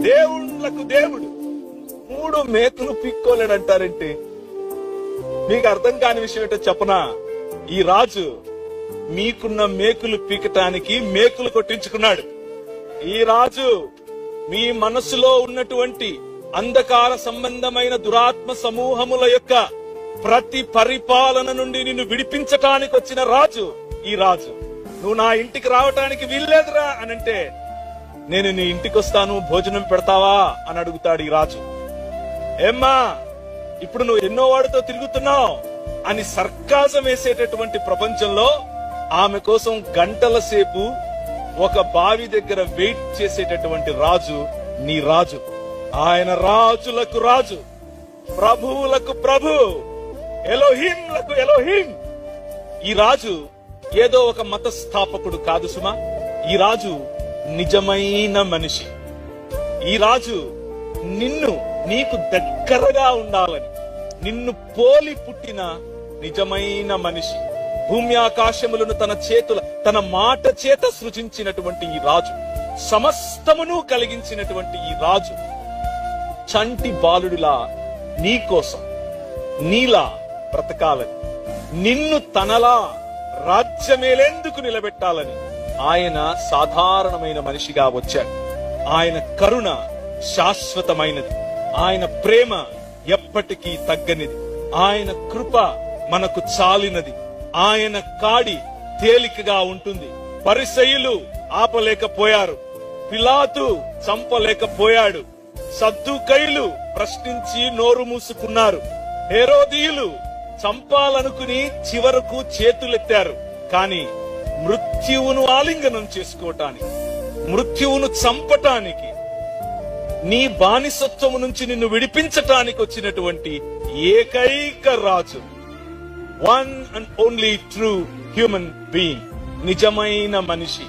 దేవుళ్ళకు దేవుడు 3 మేకులు పీక్కోలేడంటారేంటి? మీకు అర్థం కాని విషయం ఏంటో చెప్పనా? ఈ రాజు మీకున్న మేకులు పీకటానికి మేకులు కొట్టించుకున్నాడు. ఈ రాజు మీ మనసులో ఉన్నటువంటి అంధకార సంబంధమైన దురాత్మ సమూహముల యొక్క ప్రతి పరిపాలన నుండి నిన్ను విడిపించటానికి వచ్చిన రాజు ఈ రాజు. నువ్వు నా ఇంటికి రావటానికి వీల్లేదురా అనంటే, నేను నీ ఇంటికి వస్తాను, భోజనం పెడతావా అని అడుగుతాడు ఈ రాజు. ఏమ్మా, ఇప్పుడు నువ్వు ఎన్నో వాడితో తిరుగుతున్నావు అని సర్కాజం వేసేటటువంటి ప్రపంచంలో ఆమె కోసం గంటల సేపు ఒక బావి దగ్గర వెయిట్ చేసేటటువంటి రాజు నీ రాజు. ఆయన రాజులకు రాజు, ప్రభువులకు ప్రభు, ఎలోహింలకు ఎలోహిం. ఈ రాజు ఏదో ఒక మత స్థాపకుడు కాదు సుమా. ఈ రాజు నిజమైన మనిషి. ఈ రాజు నీకు దగ్గరగా ఉండాలని నిన్ను పోలి పుట్టిన నిజమైన మనిషి. భూమి ఆకాశములను తన మాట చేత సృజించినటువంటి ఈ రాజు, సమస్తమును కలిగించినటువంటి ఈ రాజు చంటి బాలుడిలా నీ కోసం నీలా బ్రతకాలని, నిన్ను తనలా రాజ్యమేలేందుకు నిలబెట్టాలని ఆయన సాధారణమైన మనిషిగా వచ్చాడు. ఆయన కరుణ శాశ్వతమైనది, ఆయన ప్రేమ ఎప్పటికీ తగ్గనిది, ఆయన కృప మనకు చాలినది, ఆయన కాడి తేలికగా ఉంటుంది. పరిసయ్యులు ఆపలేకపోయారు, పిలాతు చంపలేకపోయాడు, సద్దూకయ్యులు ప్రశ్నించి నోరు మూసుకున్నారు, హేరోదీయులు చంపాలనుకుని చివరకు చేతులెత్తారు. కానీ మృత్యువును ఆలింగనం చేసుకోవటానికి, మృత్యువును చంపటానికి, నీ బానిసత్వము నుంచి నిన్ను విడిపించటానికి వచ్చినటువంటి ఏకైక రాజు, one and only true human being, నిజమైన మనిషి.